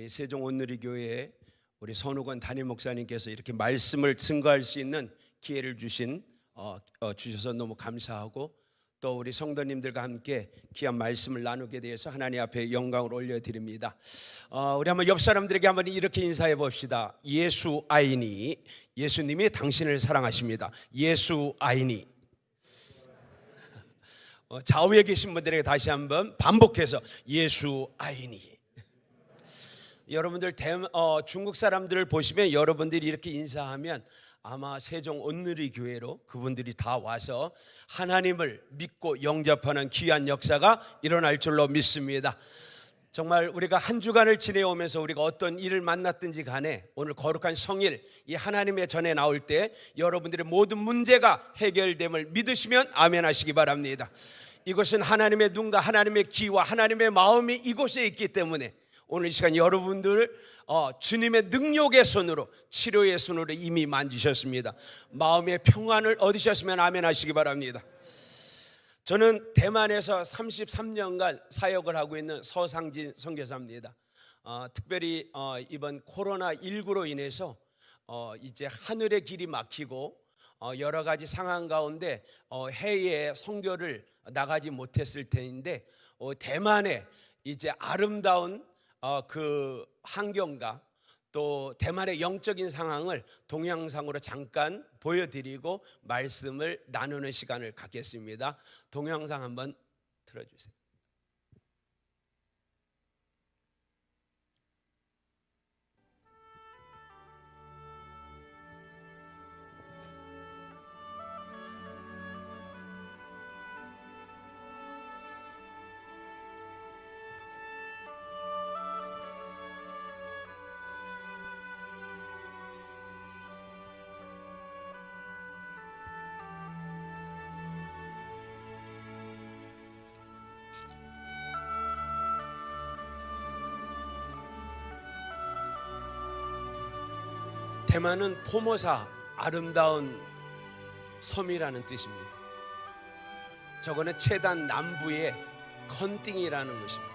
우리 세종 온누리교회 우리 선우건 담임 목사님께서 이렇게 말씀을 증거할 수 있는 기회를 주셔서 너무 감사하고, 또 우리 성도님들과 함께 귀한 말씀을 나누게 되어서 하나님 앞에 영광을 올려드립니다. 우리 한번 옆 사람들에게 한번 이렇게 인사해 봅시다. 예수 아이니, 예수님이 당신을 사랑하십니다. 예수 아이니. 좌우에 계신 분들에게 다시 한번 반복해서 예수 아이니. 여러분들 중국 사람들을 보시면 여러분들이 이렇게 인사하면 아마 세종 온누리교회로 그분들이 다 와서 하나님을 믿고 영접하는 귀한 역사가 일어날 줄로 믿습니다. 정말 우리가 한 주간을 지내오면서 우리가 어떤 일을 만났든지 간에 오늘 거룩한 성일 이 하나님의 전에 나올 때 여러분들의 모든 문제가 해결됨을 믿으시면 아멘 하시기 바랍니다. 이것은 하나님의 눈과 하나님의 귀와 하나님의 마음이 이곳에 있기 때문에 오늘 이 시간 여러분들 주님의 능력의 손으로, 치료의 손으로 이미 만지셨습니다. 마음의 평안을 얻으셨으면 아멘 하시기 바랍니다. 저는 대만에서 33년간 사역을 하고 있는 서상진 선교사입니다. 특별히 이번 코로나19로 인해서 이제 하늘의 길이 막히고 여러 가지 상황 가운데 해외에 선교를 나가지 못했을 때인데, 대만의 이제 아름다운 그 환경과 또 대만의 영적인 상황을 동영상으로 잠깐 보여드리고 말씀을 나누는 시간을 갖겠습니다. 동영상 한번 틀어주세요. 대만은 포모사, 아름다운 섬이라는 뜻입니다. 저거는 최단 남부의 컨띵이라는 것입니다.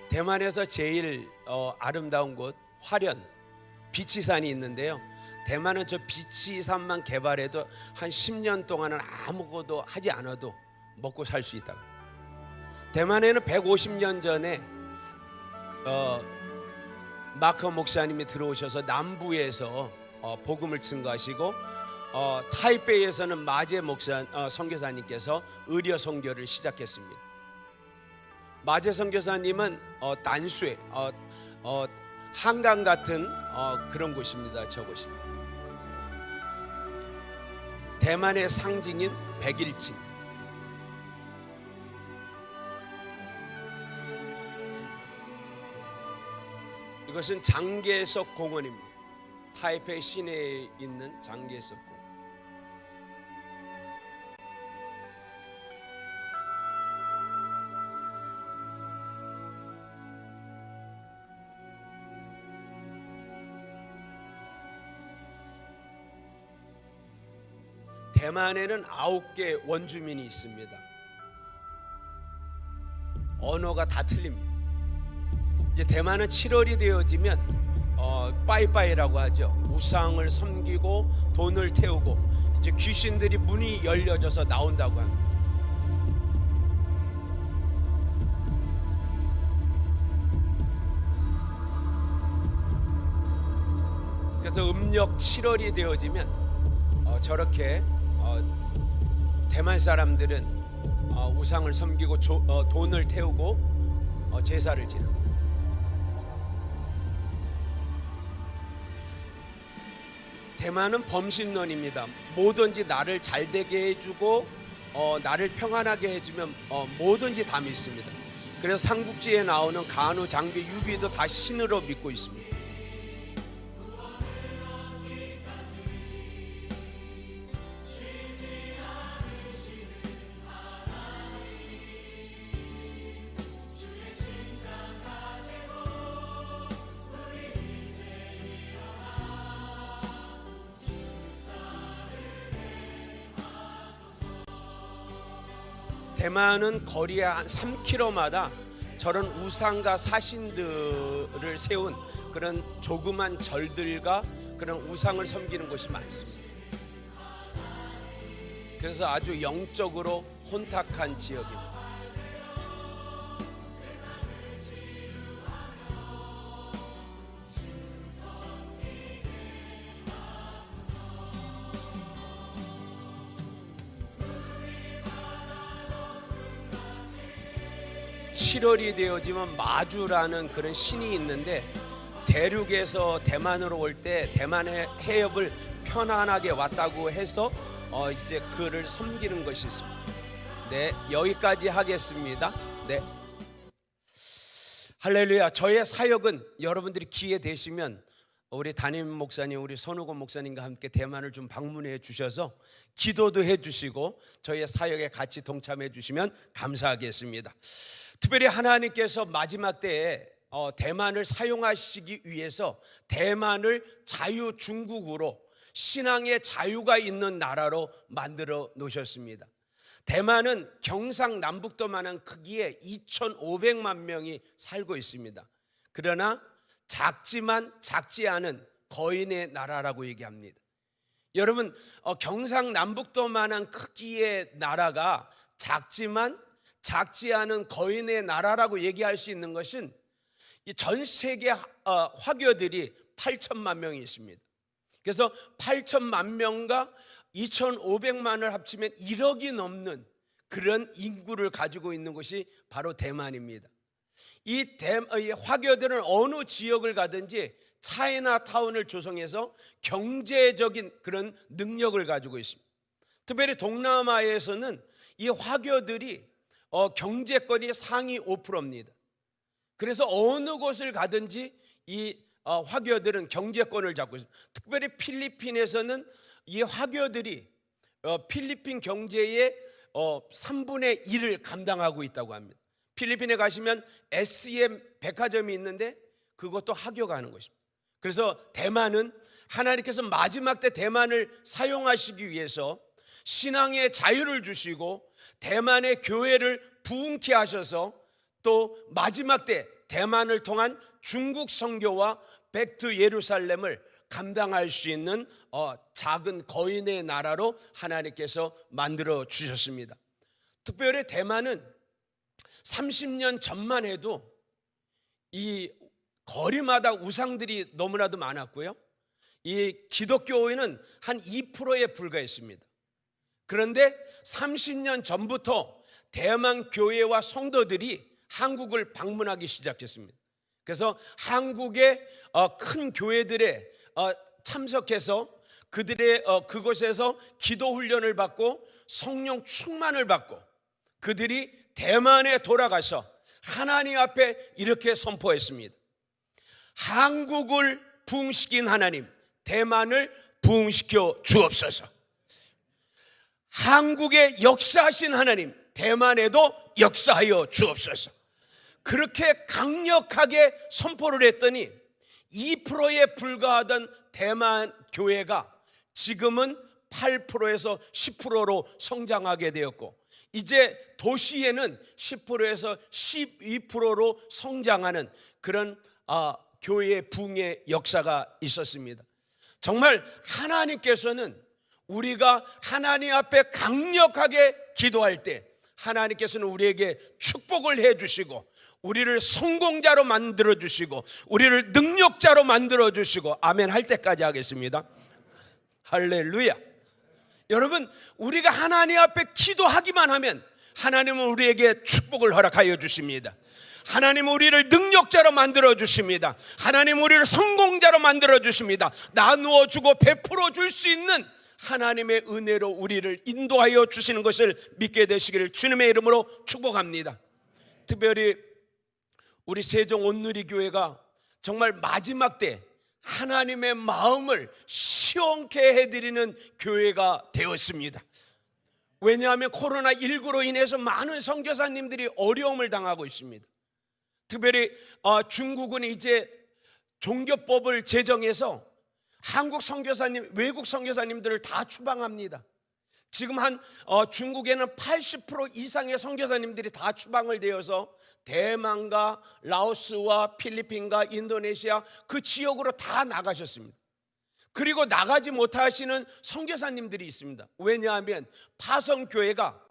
대만에서 제일 아름다운 곳 화련 비치산이 있는데요, 대만은 저 비치산만 개발해도 한 10년 동안은 아무것도 하지 않아도 먹고 살 수 있다. 대만에는 150년 전에 마커 목사님이 들어오셔서 남부에서 복음을 증거하시고, 타이베이에서는 마제 선교사님께서 의료 선교를 시작했습니다. 마제 선교사님은 단수에 한강 같은 그런 곳입니다. 저곳이 대만의 상징인 백일칭. 이것은 장계석 공원입니다. 타이페이 시내에 있는 장계석 공원. 대만에는 9개 원주민이 있습니다. 언어가 다 틀립니다. 이제 대만은 7월이 되어지면 빠이빠이라고 하죠. 우상을 섬기고 돈을 태우고 이제 귀신들이 문이 열려져서 나온다고 합니다. 그래서 음력 7월이 되어지면 저렇게 대만 사람들은 우상을 섬기고 돈을 태우고 제사를 지냅니다. 대만은 범신론입니다. 뭐든지 나를 잘되게 해주고 나를 평안하게 해주면 뭐든지 다 믿습니다. 그래서 삼국지에 나오는 간우, 장비, 유비도 다 신으로 믿고 있습니다. 대만은 거리에 한 3km마다 저런 우상과 사신들을 세운 그런 조그만 절들과 그런 우상을 섬기는 곳이 많습니다. 그래서 아주 영적으로 혼탁한 지역입니다. (7월이) 되어지면 마주라는 그런 신이 있는데, 대륙에서 대만으로 올 때 대만의 해협을 편안하게 왔다고 해서 이제 그를 섬기는 것이 있습니다. 네, 여기까지 하겠습니다. 네, 할렐루야. 저의 사역은 여러분들이 기회 되시면 우리 담임 목사님, 우리 손우건 목사님과 함께 대만을 좀 방문해 주셔서 기도도 해 주시고 저희의 사역에 같이 동참해 주시면 감사하겠습니다. 특별히 하나님께서 마지막 때에 대만을 사용하시기 위해서 대만을 자유중국으로, 신앙의 자유가 있는 나라로 만들어 놓으셨습니다. 대만은 경상남북도만한 크기에 2,500만 명이 살고 있습니다. 그러나 작지만 작지 않은 거인의 나라라고 얘기합니다. 여러분, 경상남북도만한 크기의 나라가 작지만 작지 않은 거인의 나라라고 얘기할 수 있는 것은 이 전 세계 화교들이 8천만 명이 있습니다. 그래서 8천만 명과 2,500만을 합치면 1억이 넘는 그런 인구를 가지고 있는 것이 바로 대만입니다. 이 화교들은 어느 지역을 가든지 차이나타운을 조성해서 경제적인 그런 능력을 가지고 있습니다. 특별히 동남아에서는 이 화교들이 경제권이 상위 5%입니다. 그래서 어느 곳을 가든지 이 화교들은 경제권을 잡고 있습니다. 특별히 필리핀에서는 이 화교들이 필리핀 경제의 3분의 1을 감당하고 있다고 합니다. 필리핀에 가시면 SM 백화점이 있는데 그것도 화교가 하는 것입니다. 그래서 대만은 하나님께서 마지막 때 대만을 사용하시기 위해서 신앙의 자유를 주시고 대만의 교회를 부흥케 하셔서 또 마지막 때 대만을 통한 중국 선교와 백투 예루살렘을 감당할 수 있는 작은 거인의 나라로 하나님께서 만들어 주셨습니다. 특별히 대만은 30년 전만 해도 이 거리마다 우상들이 너무나도 많았고요, 이 기독교인은 한 2%에 불과했습니다. 그런데 30년 전부터 대만 교회와 성도들이 한국을 방문하기 시작했습니다. 그래서 한국의 큰 교회들에 참석해서 그들의 그곳에서 기도 훈련을 받고 성령 충만을 받고 그들이 대만에 돌아가서 하나님 앞에 이렇게 선포했습니다. 한국을 부흥시킨 하나님, 대만을 부흥시켜 주옵소서. 한국에 역사하신 하나님, 대만에도 역사하여 주옵소서. 그렇게 강력하게 선포를 했더니 2%에 불과하던 대만 교회가 지금은 8%에서 10%로 성장하게 되었고, 이제 도시에는 10%에서 12%로 성장하는 그런 교회의 부흥의 역사가 있었습니다. 정말 하나님께서는 우리가 하나님 앞에 강력하게 기도할 때 하나님께서는 우리에게 축복을 해주시고 우리를 성공자로 만들어주시고 우리를 능력자로 만들어주시고, 아멘 할 때까지 하겠습니다. 할렐루야. 여러분, 우리가 하나님 앞에 기도하기만 하면 하나님은 우리에게 축복을 허락하여 주십니다. 하나님은 우리를 능력자로 만들어 주십니다. 하나님은 우리를 성공자로 만들어 주십니다. 나누어 주고 베풀어 줄 수 있는 하나님의 은혜로 우리를 인도하여 주시는 것을 믿게 되시기를 주님의 이름으로 축복합니다. 특별히 우리 세종 온누리교회가 정말 마지막 때 하나님의 마음을 시원케 해드리는 교회가 되었습니다. 왜냐하면 코로나19로 인해서 많은 선교사님들이 어려움을 당하고 있습니다. 특별히 중국은 이제 종교법을 제정해서 한국 선교사님, 외국 선교사님들을 다 추방합니다. 지금 중국에는 80% 이상의 선교사님들이 다 추방을 되어서 대만과 라오스와 필리핀과 인도네시아 그 지역으로 다 나가셨습니다. 그리고 나가지 못하시는 선교사님들이 있습니다. 왜냐하면 파송교회가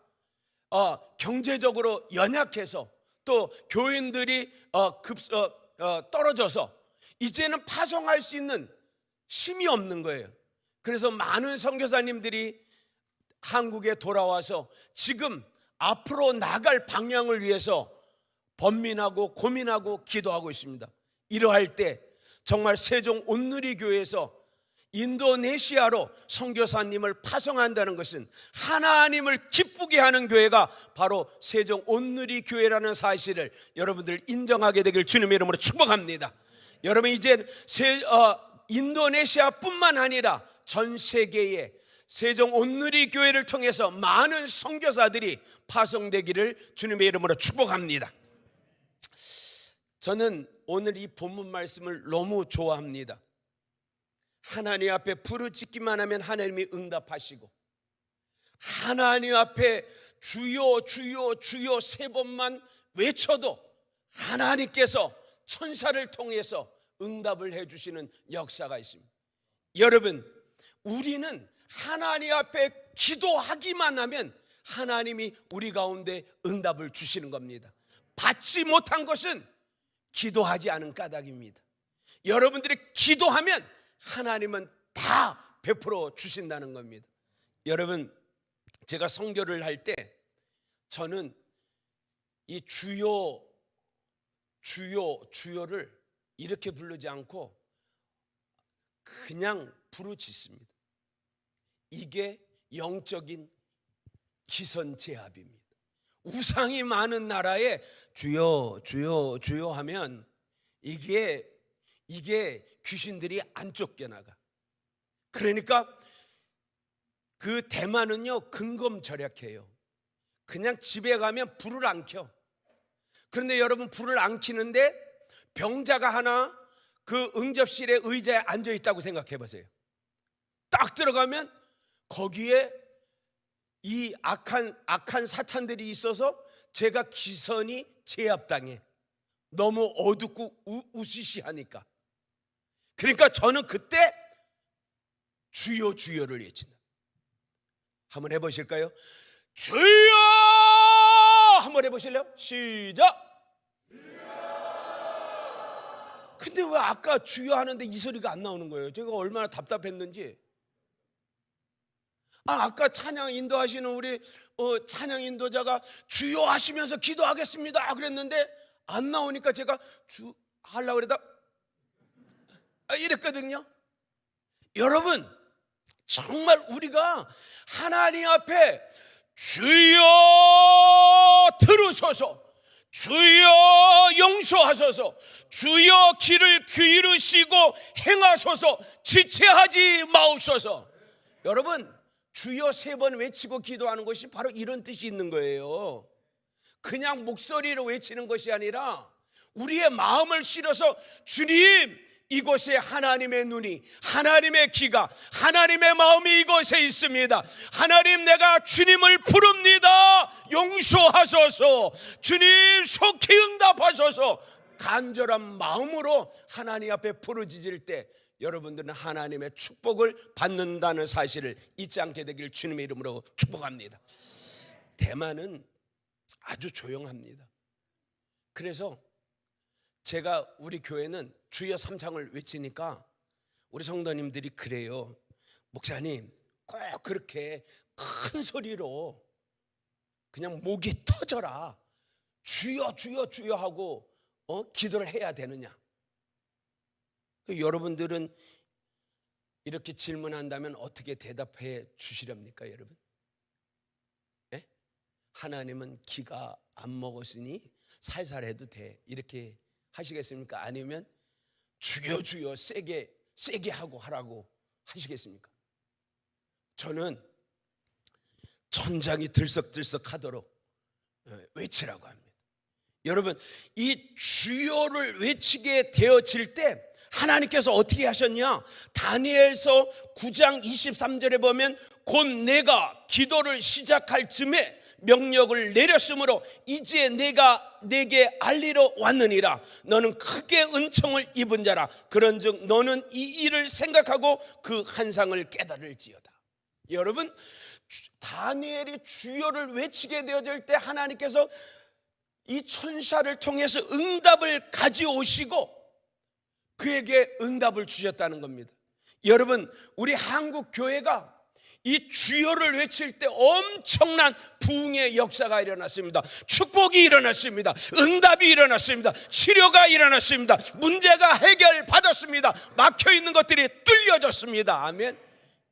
경제적으로 연약해서 또 교인들이 떨어져서 이제는 파송할 수 있는 힘이 없는 거예요. 그래서 많은 선교사님들이 한국에 돌아와서 지금 앞으로 나갈 방향을 위해서 번민하고 고민하고 기도하고 있습니다. 이러할 때 정말 세종 온누리교회에서 인도네시아로 선교사님을 파송한다는 것은 하나님을 기쁘게 하는 교회가 바로 세종 온누리교회라는 사실을 여러분들 인정하게 되길 주님의 이름으로 축복합니다. 여러분 이제 인도네시아뿐만 아니라 전 세계에 세종 온누리교회를 통해서 많은 선교사들이 파송되기를 주님의 이름으로 축복합니다. 저는 오늘 이 본문 말씀을 너무 좋아합니다. 하나님 앞에 부르짖기만 하면 하나님이 응답하시고, 하나님 앞에 주여 주여 주여 3번만 외쳐도 하나님께서 천사를 통해서 응답을 해주시는 역사가 있습니다. 여러분, 우리는 하나님 앞에 기도하기만 하면 하나님이 우리 가운데 응답을 주시는 겁니다. 받지 못한 것은 기도하지 않은 까닭입니다. 여러분들이 기도하면 하나님은 다 베풀어 주신다는 겁니다. 여러분, 제가 선교를 할 때 저는 이 주여를 이렇게 부르지 않고 그냥 부르짖습니다. 이게 영적인 기선제압입니다. 우상이 많은 나라에 주여 주여 주여 하면 이게 귀신들이 안 쫓겨나가. 그러니까 그 대만은요 근검절약해요. 그냥 집에 가면 불을 안 켜. 그런데 여러분, 불을 안 켜는데 병자가 하나 그 응접실에 의자에 앉아 있다고 생각해 보세요. 딱 들어가면 거기에 이 악한 사탄들이 있어서 제가 기선이 제압당해. 너무 어둡고 우시시하니까. 그러니까 저는 그때 주여 주여를 외친다. 한번 해보실까요? 주여! 한번 해보실래요? 시작! 근데 왜 아까 주여 하는데 이 소리가 안 나오는 거예요? 제가 얼마나 답답했는지. 아까 찬양 인도하시는 우리 찬양 인도자가 주여 하시면서 기도하겠습니다 그랬는데 안 나오니까 제가 주 하려고 그러다 이랬거든요. 여러분, 정말 우리가 하나님 앞에 주여 들으소서, 주여 용서하소서, 주여 길을 기르시고 행하소서, 지체하지 마옵소서. 여러분, 주여 3번 외치고 기도하는 것이 바로 이런 뜻이 있는 거예요. 그냥 목소리로 외치는 것이 아니라 우리의 마음을 실어서 주님, 이곳에 하나님의 눈이, 하나님의 귀가, 하나님의 마음이 이곳에 있습니다. 하나님, 내가 주님을 부릅니다. 용서하소서. 주님, 속히 응답하소서. 간절한 마음으로 하나님 앞에 부르짖을 때 여러분들은 하나님의 축복을 받는다는 사실을 잊지 않게 되길 주님의 이름으로 축복합니다. 대만은 아주 조용합니다. 그래서 제가 우리 교회는 주여 3창을 외치니까 우리 성도님들이 그래요. 목사님, 꼭 그렇게 큰 소리로 그냥 목이 터져라 주여 주여 주여 하고 기도를 해야 되느냐. 여러분들은 이렇게 질문한다면 어떻게 대답해 주시렵니까, 여러분? 네? 하나님은 기가 안 먹었으니 살살 해도 돼, 이렇게 하시겠습니까? 아니면 주여 주여 세게 하고 하라고 하시겠습니까? 저는 천장이 들썩들썩 하도록 외치라고 합니다. 여러분, 이 주여를 외치게 되어질 때 하나님께서 어떻게 하셨냐? 다니엘서 9장 23절에 보면 곧 내가 기도를 시작할 즈음에 명령을 내렸으므로 이제 내가 내게 알리러 왔느니라. 너는 크게 은총을 입은 자라. 그런즉 너는 이 일을 생각하고 그 환상을 깨달을지어다. 여러분, 다니엘이 주여를 외치게 되어질 때 하나님께서 이 천사를 통해서 응답을 가져오시고 그에게 응답을 주셨다는 겁니다. 여러분, 우리 한국 교회가 이 주여를 외칠 때 엄청난 부흥의 역사가 일어났습니다. 축복이 일어났습니다. 응답이 일어났습니다. 치료가 일어났습니다. 문제가 해결받았습니다. 막혀있는 것들이 뚫려졌습니다. 아멘.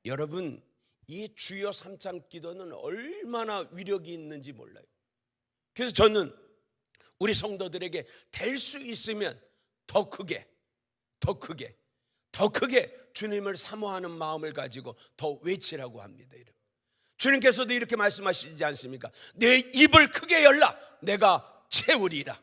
여러분, 이 주여 삼창 기도는 얼마나 위력이 있는지 몰라요. 그래서 저는 우리 성도들에게 될 수 있으면 더 크게 주님을 사모하는 마음을 가지고 더 외치라고 합니다. 주님께서도 이렇게 말씀하시지 않습니까? 내 입을 크게 열라 내가 채우리라.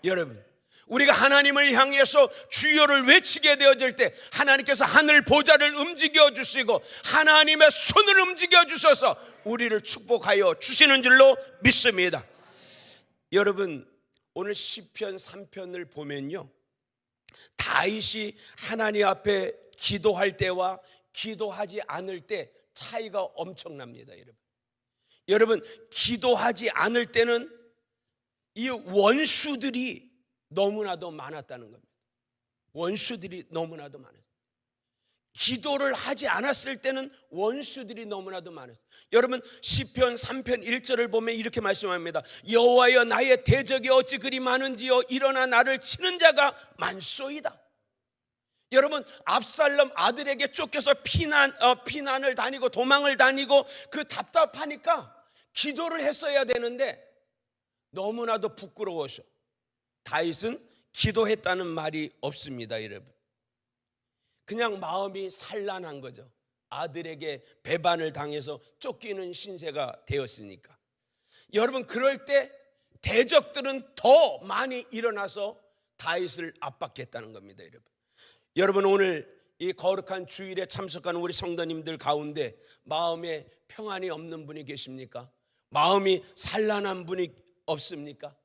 여러분, 우리가 하나님을 향해서 주여를 외치게 되어질 때 하나님께서 하늘 보좌를 움직여 주시고 하나님의 손을 움직여 주셔서 우리를 축복하여 주시는 줄로 믿습니다. 여러분, 오늘 시편 3편을 보면요, 다윗이 하나님 앞에 기도할 때와 기도하지 않을 때 차이가 엄청납니다. 여러분, 기도하지 않을 때는 이 원수들이 너무나도 많았다는 겁니다. 원수들이 너무나도 많았어요. 기도를 하지 않았을 때는 원수들이 너무나도 많았어요. 여러분, 시편 3편 1절을 보면 이렇게 말씀합니다. 여호와여, 나의 대적이 어찌 그리 많은지요. 일어나 나를 치는 자가 많소이다. 여러분, 압살롬 아들에게 쫓겨서 피난을 다니고 도망을 다니고 그 답답하니까 기도를 했어야 되는데 너무나도 부끄러워서 다윗은 기도했다는 말이 없습니다. 여러분, 그냥 마음이 산란한 거죠. 아들에게 배반을 당해서 쫓기는 신세가 되었으니까. 여러분, 그럴 때 대적들은 더 많이 일어나서 다윗을 압박했다는 겁니다. 여러분, 오늘 이 거룩한 주일에 참석하는 우리 성도님들 가운데 마음에 평안이 없는 분이 계십니까? 마음이 산란한 분이 없습니까?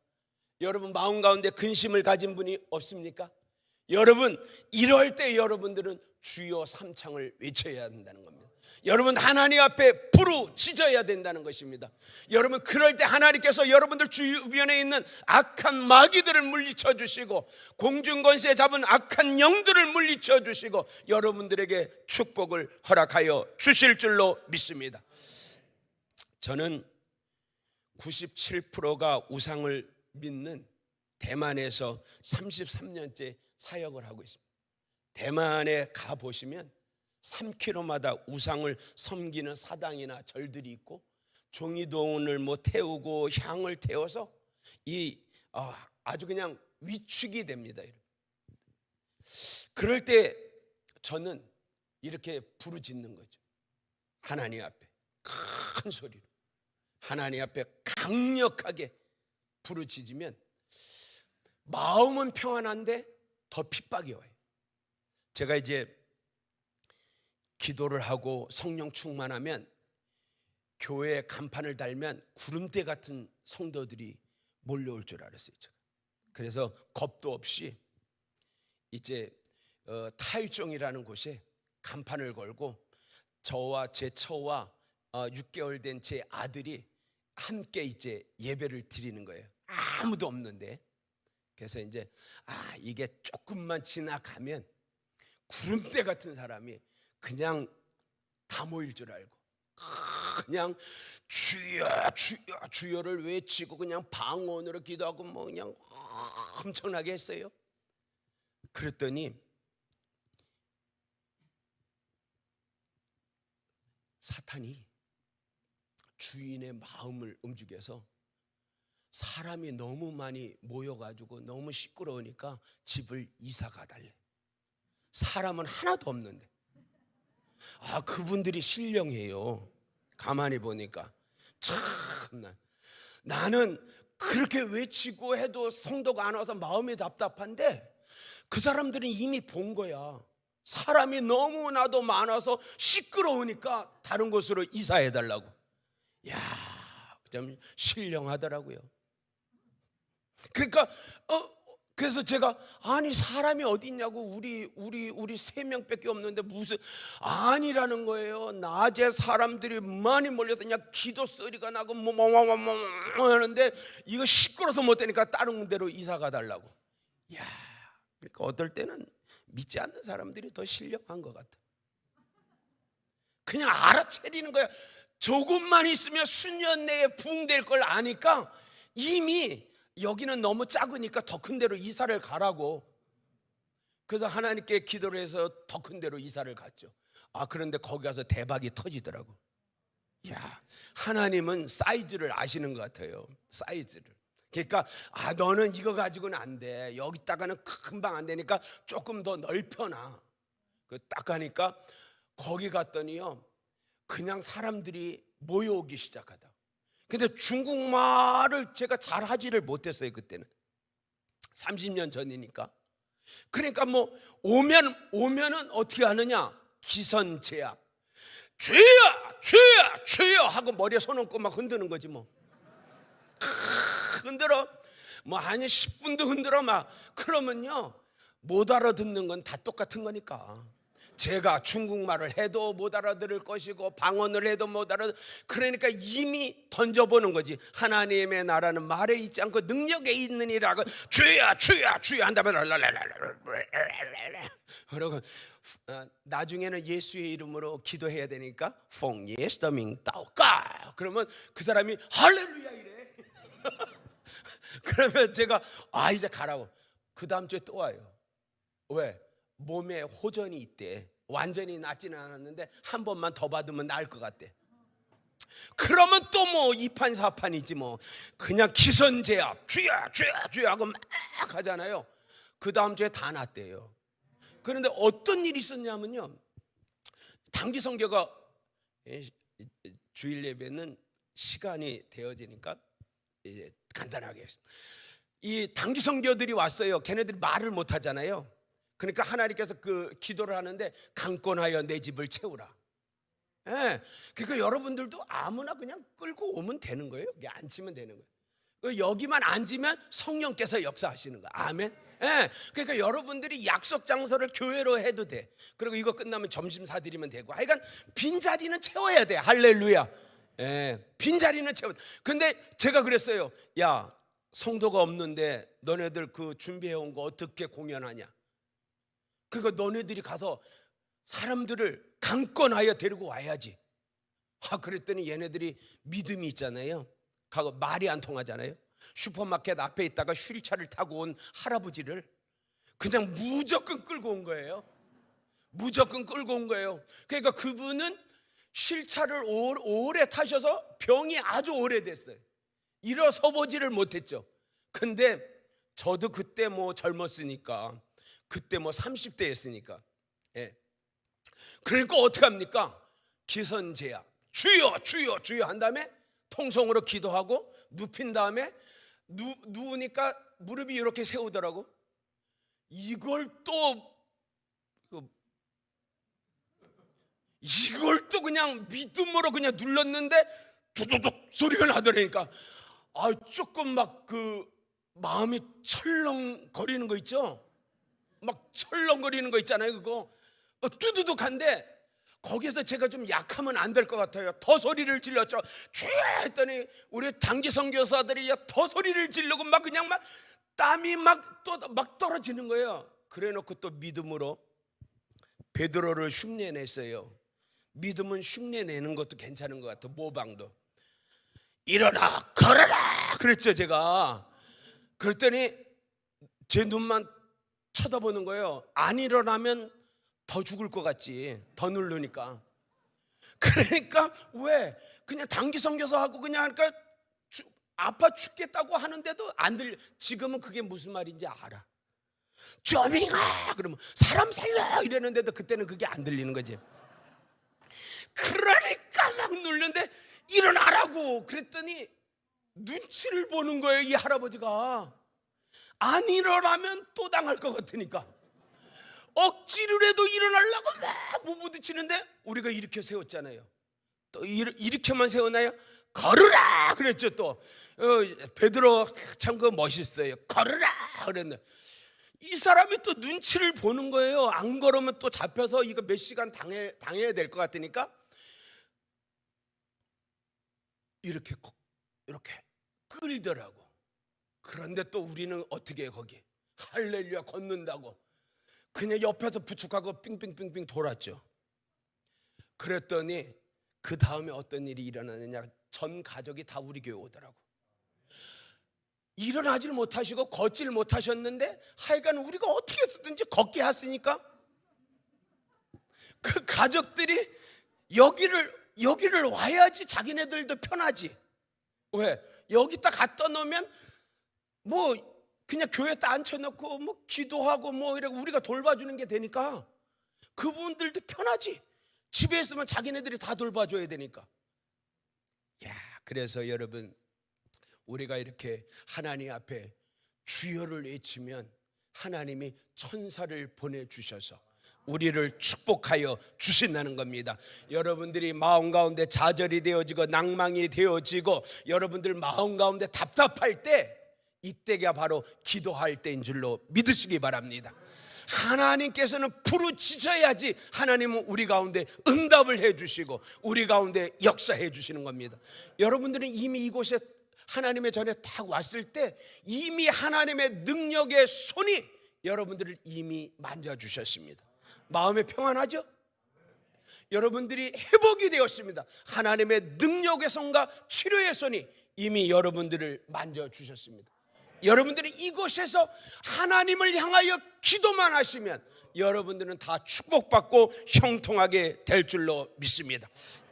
여러분, 마음 가운데 근심을 가진 분이 없습니까? 여러분, 이럴 때 여러분들은 주여 삼창을 외쳐야 된다는 겁니다. 여러분, 하나님 앞에 부르짖어야 된다는 것입니다. 여러분, 그럴 때 하나님께서 여러분들 주변에 있는 악한 마귀들을 물리쳐 주시고 공중권세 잡은 악한 영들을 물리쳐 주시고 여러분들에게 축복을 허락하여 주실 줄로 믿습니다. 저는 97%가 우상을 믿는 대만에서 33년째 사역을 하고 있습니다. 대만에 가보시면 3km마다 우상을 섬기는 사당이나 절들이 있고 종이돈을 태우고 향을 태워서 아주 그냥 위축이 됩니다. 그럴 때 저는 이렇게 부르짖는 거죠. 하나님 앞에 큰 소리로, 하나님 앞에 강력하게 부르짖으면 마음은 평안한데 더 핍박이 와요. 제가 이제 기도를 하고 성령 충만하면 교회에 간판을 달면 구름대 같은 성도들이 몰려올 줄 알았어요. 제가. 그래서 겁도 없이 이제 타일종이라는 곳에 간판을 걸고 저와 제 처와 6개월 된 제 아들이 함께 이제 예배를 드리는 거예요. 아무도 없는데. 그래서 이제 이게 조금만 지나가면 구름대 같은 사람이 그냥 다 모일 줄 알고 그냥 주여 주여 주여를 외치고 그냥 방언으로 기도하고 그냥 엄청나게 했어요. 그랬더니 사탄이 주인의 마음을 움직여서 사람이 너무 많이 모여가지고 너무 시끄러우니까 집을 이사 가달래. 사람은 하나도 없는데. 그분들이 신령해요. 가만히 보니까 참나, 나는 그렇게 외치고 해도 성도가 안 와서 마음이 답답한데 그 사람들은 이미 본 거야. 사람이 너무나도 많아서 시끄러우니까 다른 곳으로 이사해달라고. 야, 좀 신령하더라고요. 그러니까 그래서 제가 아니 사람이 어디 있냐고, 우리 3명밖에 없는데 무슨 아니라는 거예요. 낮에 사람들이 많이 몰려서 그냥 기도 소리가 나고 뭐 하는데 이거 시끄러워서 못 되니까 다른 데로 이사 가달라고. 야, 그러니까 어떨 때는 믿지 않는 사람들이 더 신령한 것 같아. 그냥 알아차리는 거야. 조금만 있으면 수년 내에 부흥될 걸 아니까 이미 여기는 너무 작으니까 더 큰 데로 이사를 가라고. 그래서 하나님께 기도를 해서 더 큰 데로 이사를 갔죠. 그런데 거기 가서 대박이 터지더라고. 야, 하나님은 사이즈를 아시는 것 같아요. 사이즈를. 그러니까 너는 이거 가지고는 안 돼. 여기다가는 금방 안 되니까 조금 더 넓혀놔. 딱 가니까 거기 갔더니요, 그냥 사람들이 모여오기 시작하다. 근데 중국말을 제가 잘 하지를 못했어요. 그때는 30년 전이니까. 그러니까 뭐 오면은 어떻게 하느냐, 기선제압. 죄야 죄야 죄야 하고 머리에 손 얹고 막 흔드는 거지 뭐. 흔들어 뭐 한 10분도 흔들어 막. 그러면요, 못 알아듣는 건 다 똑같은 거니까. 제가 중국말을 해도 못 알아들을 것이고 방언을 해도 못 알아들. 그러니까 이미 던져보는 거지. 하나님의 나라는 말에 있지 않고 능력에 있느니라고. 주야 주야 주야 한다면 그러고 나중에는 예수의 이름으로 기도해야 되니까 퐁예스더밍 따오까. 그러면 그 사람이 할렐루야 이래. 그러면 제가 이제 가라고. 그 다음 주에 또 와요. 왜? 몸에 호전이 있대. 완전히 낫지는 않았는데 한 번만 더 받으면 나을 것 같대. 그러면 또 뭐 이판사판이지 뭐. 그냥 기선제압 주야 주야 주야 하고 막 하잖아요. 그 다음 주에 다 낫대요. 그런데 어떤 일이 있었냐면요, 단기 선교가 주일 예배는 시간이 되어지니까 이제 간단하게 이 단기 선교들이 왔어요. 걔네들이 말을 못 하잖아요. 그러니까 하나님께서 그 기도를 하는데 강권하여 내 집을 채우라. 예. 그러니까 여러분들도 아무나 그냥 끌고 오면 되는 거예요. 여기 앉히면 되는 거예요. 여기만 앉으면 성령께서 역사하시는 거예요. 아멘. 예. 그러니까 여러분들이 약속 장소를 교회로 해도 돼. 그리고 이거 끝나면 점심 사드리면 되고. 하여간 빈자리는 채워야 돼. 할렐루야. 예. 빈자리는 채워. 근데 제가 그랬어요. 야, 성도가 없는데 너네들 그 준비해 온 거 어떻게 공연하냐. 그러니까 너네들이 가서 사람들을 강권하여 데리고 와야지. 그랬더니 얘네들이 믿음이 있잖아요. 가고 말이 안 통하잖아요. 슈퍼마켓 앞에 있다가 휠차를 타고 온 할아버지를 그냥 무조건 끌고 온 거예요. 무조건 끌고 온 거예요. 그러니까 그분은 휠차를 오래 타셔서 병이 아주 오래됐어요. 일어서 보지를 못했죠. 근데 저도 그때 뭐 젊었으니까, 그때 뭐 30대였으니까. 예. 그러니까 어떻게 합니까? 기선제압 주여 주여 주여 한 다음에 통성으로 기도하고 눕힌 다음에 누우니까 무릎이 이렇게 세우더라고. 이걸 또 그냥 믿음으로 그냥 눌렀는데 두두둑 소리가 나더라니까. 조금 막 그 마음이 철렁거리는 거 있죠. 막 철렁거리는 거 있잖아요. 그거 뚜두둑한데 거기에서 제가 좀 약하면 안 될 것 같아요. 더 소리를 질렀죠. 주야 했더니 우리 단기 선교사들이 더 소리를 지르고 막 그냥 막 땀이 막 떨어지는 거예요. 그래놓고 또 믿음으로 베드로를 흉내냈어요. 믿음은 흉내내는 것도 괜찮은 것 같아요. 모방도. 일어나 걸어라 그랬죠. 제가 그랬더니 제 눈만 쳐다보는 거예요. 안 일어나면 더 죽을 것 같지. 더 누르니까. 그러니까 왜 그냥 단기 선교사 하고 그냥 하니까 아파 죽겠다고 하는데도 안 들려. 지금은 그게 무슨 말인지 알아. 쪼밍아 그러면 사람 살려 이랬는데도 그때는 그게 안 들리는 거지. 그러니까 막 누르는데 일어나라고 그랬더니 눈치를 보는 거예요. 이 할아버지가 안 일어나면 또 당할 것 같으니까. 억지로라도 일어나려고 막 몸부딪히는데 우리가 이렇게 세웠잖아요. 또 이렇게만 세우나요? 걸으라 그랬죠. 또 베드로 참 그 멋있어요. 걸으라 그랬는데 이 사람이 또 눈치를 보는 거예요. 안 걸으면 또 잡혀서 이거 몇 시간 당해야 될 것 같으니까 이렇게 끌더라고. 그런데 또 우리는 어떻게 해요? 거기 할렐루야 걷는다고 그냥 옆에서 부축하고 빙빙빙빙 돌았죠. 그랬더니 그 다음에 어떤 일이 일어나느냐, 전 가족이 다 우리 교회 오더라고. 일어나질 못하시고 걷질 못하셨는데 하여간 우리가 어떻게 해서든지 걷게 했으니까 그 가족들이 여기를 와야지 자기네들도 편하지. 왜? 여기다 갖다 놓으면 뭐 그냥 교회에다 앉혀놓고 뭐 기도하고 뭐 이러고 우리가 돌봐주는 게 되니까 그분들도 편하지. 집에 있으면 자기네들이 다 돌봐줘야 되니까. 야, 그래서 여러분 우리가 이렇게 하나님 앞에 주여를 외치면 하나님이 천사를 보내주셔서 우리를 축복하여 주신다는 겁니다. 여러분들이 마음 가운데 좌절이 되어지고 낭망이 되어지고 여러분들 마음 가운데 답답할 때 이때가 바로 기도할 때인 줄로 믿으시기 바랍니다. 하나님께서는 부르짖어야지 하나님은 우리 가운데 응답을 해주시고 우리 가운데 역사해 주시는 겁니다. 여러분들은 이미 이곳에 하나님의 전에 딱 왔을 때 이미 하나님의 능력의 손이 여러분들을 이미 만져주셨습니다. 마음에 평안하죠? 여러분들이 회복이 되었습니다. 하나님의 능력의 손과 치료의 손이 이미 여러분들을 만져주셨습니다. 여러분들이 이곳에서 하나님을 향하여 기도만 하시면 여러분들은 다 축복받고 형통하게 될 줄로 믿습니다.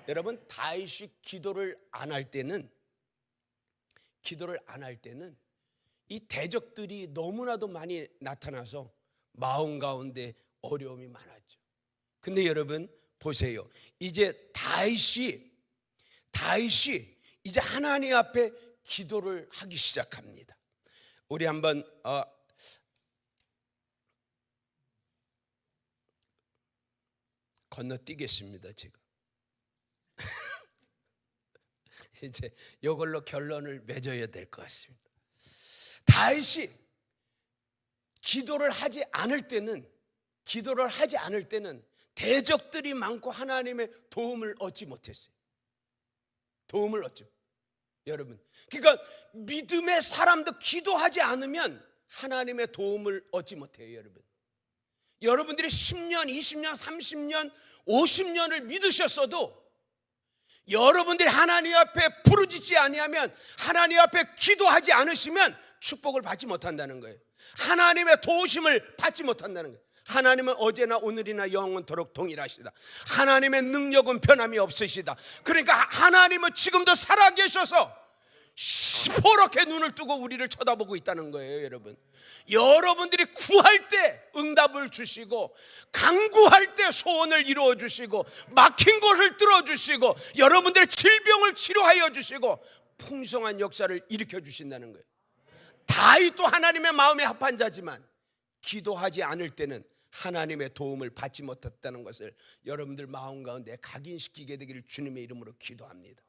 여러분 다윗이 기도를 안 할 때는 이 대적들이 너무나도 많이 나타나서 마음 가운데 어려움이 많았죠. 근데 여러분 보세요. 이제 다윗이 이제 하나님 앞에 기도를 하기 시작합니다. 우리 한번 건너뛰겠습니다. 제가 이제 이걸로 결론을 맺어야 될 것 같습니다. 다윗이 기도를 하지 않을 때는 대적들이 많고 하나님의 도움을 얻지 못했어요. 여러분, 그러니까 믿음의 사람도 기도하지 않으면 하나님의 도움을 얻지 못해요. 여러분들이 10년, 20년, 30년, 50년을 믿으셨어도 여러분들이 하나님 앞에 부르짖지 아니하면, 하나님 앞에 기도하지 않으시면 축복을 받지 못한다는 거예요. 하나님의 도우심을 받지 못한다는 거예요. 하나님은 어제나 오늘이나 영원토록 동일하시다. 하나님의 능력은 변함이 없으시다. 그러니까 하나님은 지금도 살아계셔서 시퍼렇게 눈을 뜨고 우리를 쳐다보고 있다는 거예요. 여러분들이 구할 때 응답을 주시고, 간구할 때 소원을 이루어 주시고, 막힌 곳을 뚫어 주시고, 여러분들의 질병을 치료하여 주시고, 풍성한 역사를 일으켜 주신다는 거예요. 다윗도 하나님의 마음에 합한 자지만 기도하지 않을 때는 하나님의 도움을 받지 못했다는 것을 여러분들 마음 가운데 각인시키게 되기를 주님의 이름으로 기도합니다.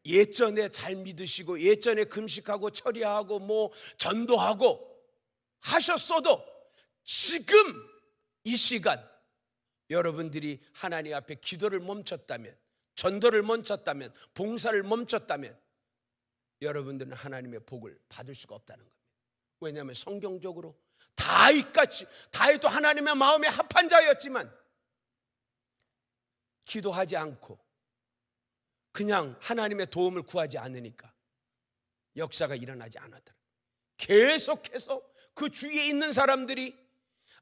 예전에 잘 믿으시고 예전에 금식하고 철야하고 뭐 전도하고 하셨어도 지금 이 시간 여러분들이 하나님 앞에 기도를 멈췄다면, 전도를 멈췄다면, 봉사를 멈췄다면 여러분들은 하나님의 복을 받을 수가 없다는 겁니다. 왜냐하면 성경적으로 다윗도 하나님의 마음에 합한 자였지만 기도하지 않고 그냥 하나님의 도움을 구하지 않으니까 역사가 일어나지 않았더라. 계속해서 그 주위에 있는 사람들이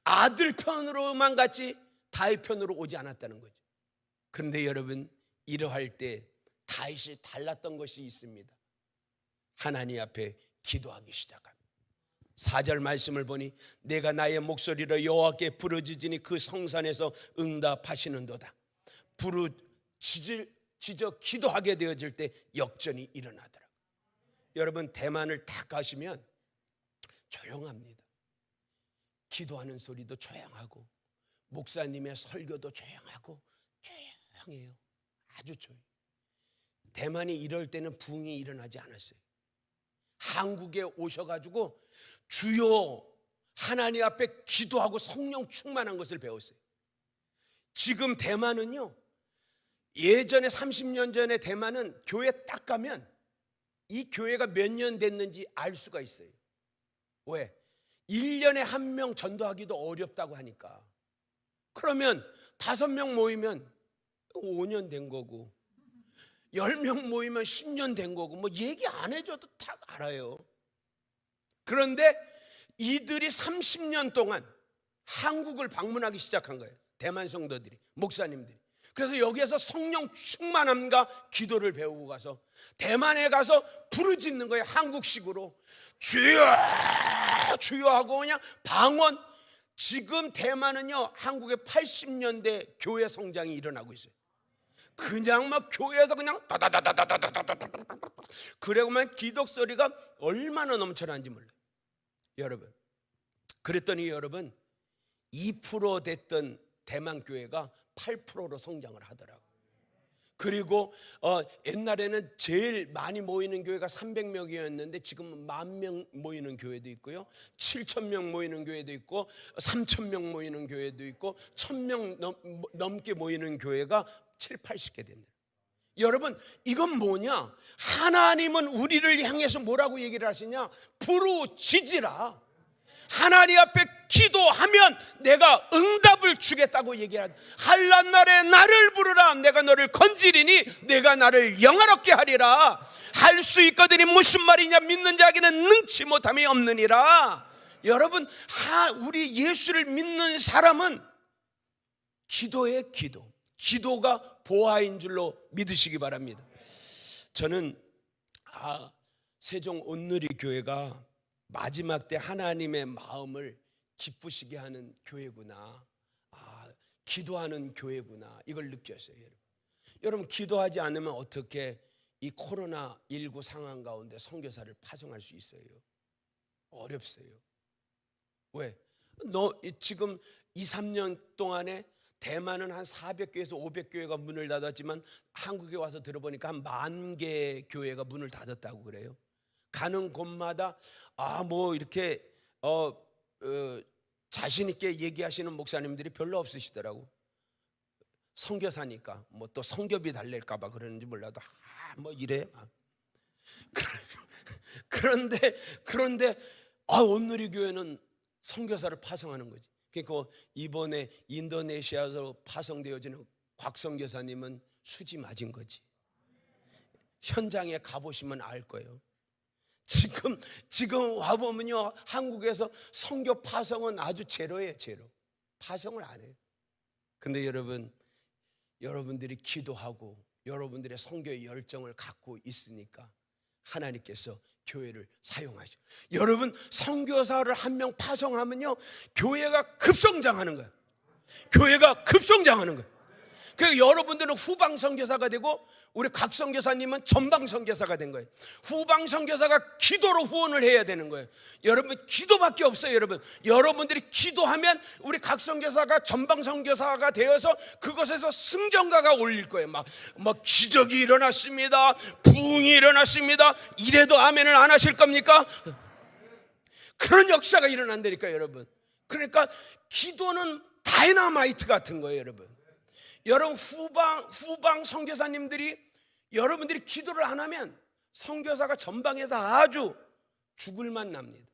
아들 편으로만 갔지 다윗 편으로 오지 않았다는 거죠. 그런데 여러분, 이러할 때 다윗이 달랐던 것이 있습니다. 하나님 앞에 기도하기 시작합니다. 4절 말씀을 보니 내가 나의 목소리로 여호와께 부르짖으니 그 성산에서 응답하시는도다. 부르짖어 기도하게 되어질 때 역전이 일어나더라고요. 여러분, 대만을 딱 가시면 조용합니다. 기도하는 소리도 조용하고 목사님의 설교도 조용하고 조용해요. 아주 조용. 대만이 이럴 때는 부흥이 일어나지 않았어요. 한국에 오셔가지고 주요 하나님 앞에 기도하고 성령 충만한 것을 배웠어요. 지금 대만은요, 예전에 30년 전에 대만은 교회 딱 가면 이 교회가 몇 년 됐는지 알 수가 있어요. 왜? 1년에 1명 전도하기도 어렵다고 하니까. 그러면 5명 모이면 5년 된 거고 10명 모이면 10년 된 거고 뭐 얘기 안 해줘도 다 알아요. 그런데 이들이 30년 동안 한국을 방문하기 시작한 거예요. 대만 성도들이, 목사님들이. 그래서 여기에서 성령 충만함과 기도를 배우고 가서 대만에 가서 부르짖는 거예요. 한국식으로 주여 주여 하고 그냥 방언. 지금 대만은요, 한국의 80년대 교회 성장이 일어나고 있어요. 그냥 막 교회에서 그냥 다다다다다다다다다 그래고만 기도 소리가 얼마나 넘쳐나는지 몰라요. 여러분, 그랬더니 여러분 2% 됐던 대만 교회가 8%로 성장을 하더라고요. 그리고 옛날에는 제일 많이 모이는 교회가 300명이었는데 지금은 10,000명 모이는 교회도 있고요, 7,000명 모이는 교회도 있고 3,000명 모이는 교회도 있고 1,000명 넘게 모이는 교회가 7, 80개 된다. 여러분, 이건 뭐냐? 하나님은 우리를 향해서 뭐라고 얘기를 하시냐? 부르짖으라. 하나님 앞에 기도하면 내가 응답을 주겠다고 얘기하죠. 한란 날에 나를 부르라. 내가 너를 건지리니 내가 나를 영화롭게 하리라. 할 수 있거든이 무슨 말이냐? 믿는 자에게는 능치 못함이 없느니라. 여러분, 우리 예수를 믿는 사람은 기도에 기도가 보화인 줄로 믿으시기 바랍니다. 저는 세종 온누리 교회가 마지막 때 하나님의 마음을 기쁘시게 하는 교회구나, 기도하는 교회구나, 이걸 느꼈어요. 여러분, 기도하지 않으면 어떻게 이 코로나19 상황 가운데 선교사를 파송할 수 있어요? 어렵어요. 왜? 지금 2, 3년 동안에 대만은 한 400교회에서 500교회가 문을 닫았지만 한국에 와서 들어보니까 한 10,000개 교회가 문을 닫았다고 그래요. 가는 곳마다 뭐 이렇게 자신 있게 얘기하시는 목사님들이 별로 없으시더라고. 선교사니까 뭐 또 선교비 달랠까 봐 그러는지 몰라도 뭐 이래. 그런데 온누리 교회는 선교사를 파송하는 거지. 그러니까 이번에 인도네시아에서 파송되어지는 곽 선교사님은 수지 맞은 거지. 현장에 가보시면 알 거예요. 지금 와보면요, 한국에서 선교 파송은 아주 제로예요. 제로. 파송을 안 해요. 근데 여러분들이 기도하고 여러분들의 선교의 열정을 갖고 있으니까 하나님께서 교회를 사용하죠. 여러분, 선교사를 한 명 파송하면요, 교회가 급성장하는 거예요. 교회가 급성장하는 거예요. 그러니까 여러분들은 후방 선교사가 되고 우리 각 선교사님은 전방 선교사가 된 거예요. 후방 선교사가 기도로 후원을 해야 되는 거예요. 여러분, 기도밖에 없어요. 여러분들이 기도하면 우리 각 선교사가 전방 선교사가 되어서 그것에서 승전가가 올릴 거예요. 막 기적이 일어났습니다, 부흥이 일어났습니다, 이래도 아멘을 안 하실 겁니까? 그런 역사가 일어난다니까 여러분. 그러니까 기도는 다이너마이트 같은 거예요. 여러분, 후방 선교사님들이 여러분들이 기도를 안 하면 선교사가 전방에서 아주 죽을만 납니다.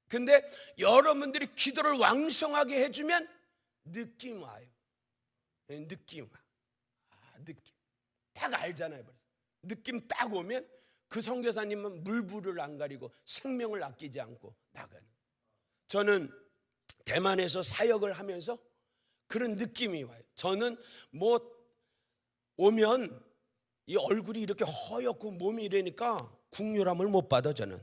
근데 여러분들이 기도를 왕성하게 해주면 느낌 와요. 느낌 딱 알잖아요. 벌써. 느낌 딱 오면 그 선교사님은 물불을 안 가리고 생명을 아끼지 않고 나가는. 저는 대만에서 사역을 하면서 그런 느낌이 와요. 저는 뭐 오면 이 얼굴이 이렇게 허옇고 몸이 이러니까 국률함을 못 받아. 저는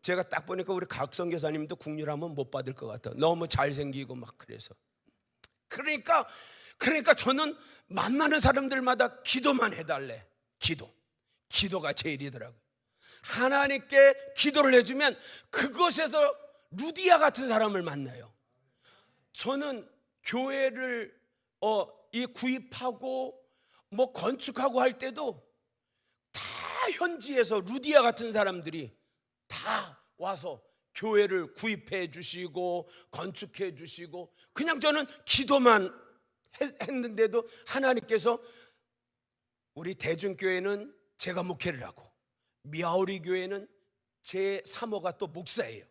제가 딱 보니까 우리 각 선교사님도 국률함은 못 받을 것 같아. 너무 잘생기고 막 그래서. 그러니까 저는 만나는 사람들마다 기도만 해달래. 기도가 제일이더라고요. 하나님께 기도를 해주면 그것에서 루디아 같은 사람을 만나요. 저는 교회를 구입하고 뭐 건축하고 할 때도 다 현지에서 루디아 같은 사람들이 다 와서 교회를 구입해 주시고 건축해 주시고, 그냥 저는 기도만 했는데도 하나님께서 우리 대중교회는 제가 목회를 하고 미아우리 교회는 제 사모가 또 목사예요.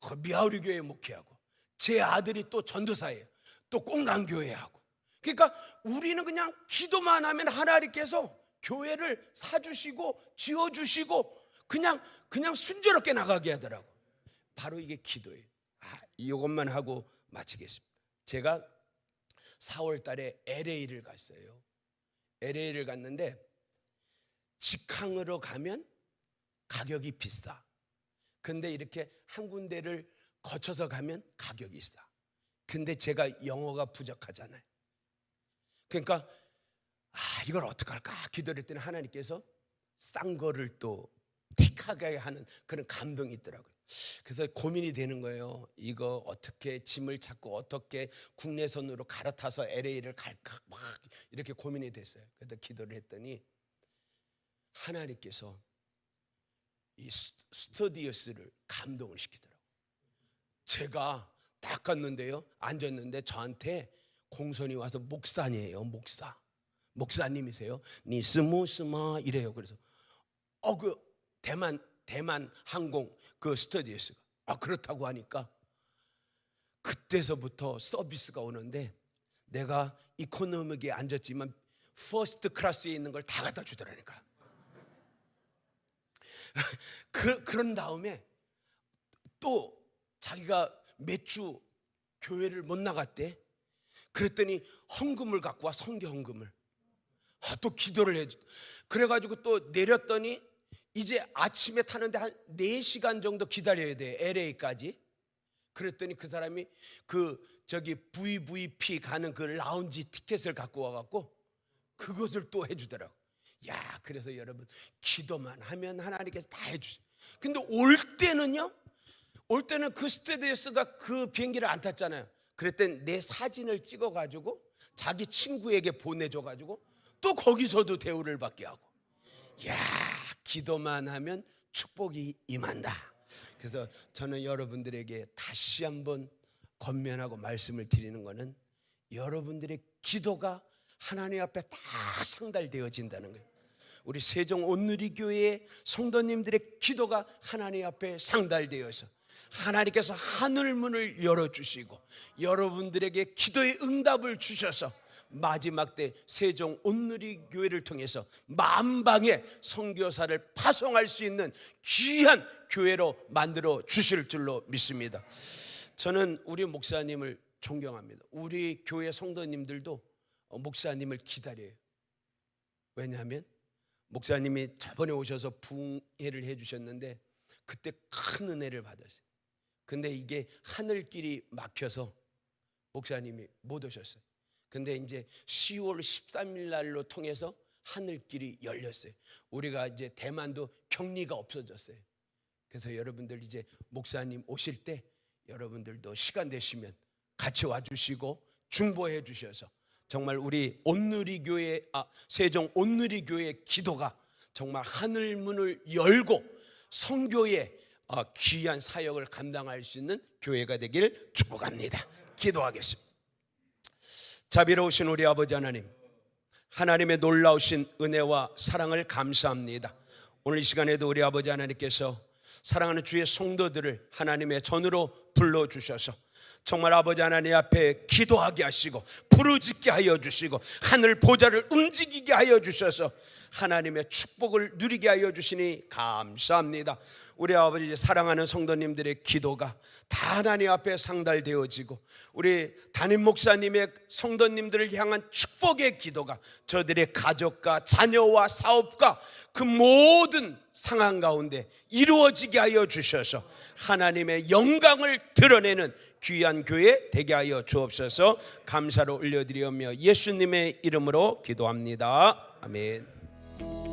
그 미아우리 교회 목회하고 제 아들이 또 전도사예요. 또 꽁랑교회 하고. 그러니까 우리는 그냥 기도만 하면 하나님께서 교회를 사주시고 지어주시고 그냥 순조롭게 나가게 하더라고. 바로 이게 기도예요. 이것만 하고 마치겠습니다. 제가 4월 달에 LA를 갔어요. LA를 갔는데 직항으로 가면 가격이 비싸. 근데 이렇게 한 군데를 거쳐서 가면 가격이 싸. 근데 제가 영어가 부족하잖아요. 그러니까 이걸 어떡할까 기도했더니 하나님께서 싼 거를 또 택하게 하는 그런 감동이 있더라고요. 그래서 고민이 되는 거예요. 이거 어떻게 짐을 찾고 어떻게 국내선으로 갈아타서 LA를 갈까 막 이렇게 고민이 됐어요. 그래서 기도를 했더니 하나님께서 이 스튜디오스를 감동을 시키더라고요. 제가 딱 갔는데요, 앉았는데 저한테 공손이 와서 목사님이에요. 목사님이세요? 니스모스마 이래요. 그래서 그 대만 항공 그 스튜디오스가 그렇다고 하니까 그때서부터 서비스가 오는데 내가 이코노미에 앉았지만 퍼스트 클래스에 있는 걸 다 갖다 주더라니까. 그런 다음에 또 자기가 몇 주 교회를 못 나갔대. 그랬더니 헌금을 갖고 와, 성교 헌금을. 또 기도를 해줘. 그래가지고 또 내렸더니 이제 아침에 타는데 한 4시간 정도 기다려야 돼, LA까지. 그랬더니 그 사람이 저기 VVP 가는 그 라운지 티켓을 갖고 와갖고 그것을 또 해주더라고. 그래서 여러분 기도만 하면 하나님께서 다 해주세요. 근데 올 때는 그 스튜디오스가 그 비행기를 안 탔잖아요. 그랬더니 내 사진을 찍어가지고 자기 친구에게 보내줘가지고 또 거기서도 대우를 받게 하고. 기도만 하면 축복이 임한다. 그래서 저는 여러분들에게 다시 한번 권면하고 말씀을 드리는 것은 여러분들의 기도가 하나님 앞에 다 상달되어진다는 거예요. 우리 세종 온누리교회의 성도님들의 기도가 하나님 앞에 상달되어서 하나님께서 하늘문을 열어주시고 여러분들에게 기도의 응답을 주셔서 마지막 때 세종 온누리교회를 통해서 만방의 선교사를 파송할 수 있는 귀한 교회로 만들어 주실 줄로 믿습니다. 저는 우리 목사님을 존경합니다. 우리 교회 성도님들도 목사님을 기다려요. 왜냐하면 목사님이 저번에 오셔서 부흥회를 해주셨는데 그때 큰 은혜를 받았어요. 근데 이게 하늘길이 막혀서 목사님이 못 오셨어요. 근데 이제 10월 13일 날로 통해서 하늘길이 열렸어요. 우리가 이제 대만도 격리가 없어졌어요. 그래서 여러분들 이제 목사님 오실 때 여러분들도 시간 되시면 같이 와주시고 중보해 주셔서 정말 우리 온누리교회 세종 온누리교회 기도가 정말 하늘문을 열고 선교의 귀한 사역을 감당할 수 있는 교회가 되길 축복합니다. 기도하겠습니다. 자비로우신 우리 아버지 하나님, 하나님의 놀라우신 은혜와 사랑을 감사합니다. 오늘 이 시간에도 우리 아버지 하나님께서 사랑하는 주의 성도들을 하나님의 전으로 불러주셔서 정말 아버지 하나님 앞에 기도하게 하시고 부르짖게 하여 주시고 하늘 보좌를 움직이게 하여 주셔서 하나님의 축복을 누리게 하여 주시니 감사합니다. 우리 아버지 사랑하는 성도님들의 기도가 다 하나님 앞에 상달되어지고 우리 담임 목사님의 성도님들을 향한 축복의 기도가 저들의 가족과 자녀와 사업과 그 모든 상황 가운데 이루어지게 하여 주셔서 하나님의 영광을 드러내는 귀한 교회 되게 하여 주옵소서. 감사로 올려드리며 예수님의 이름으로 기도합니다. 아멘.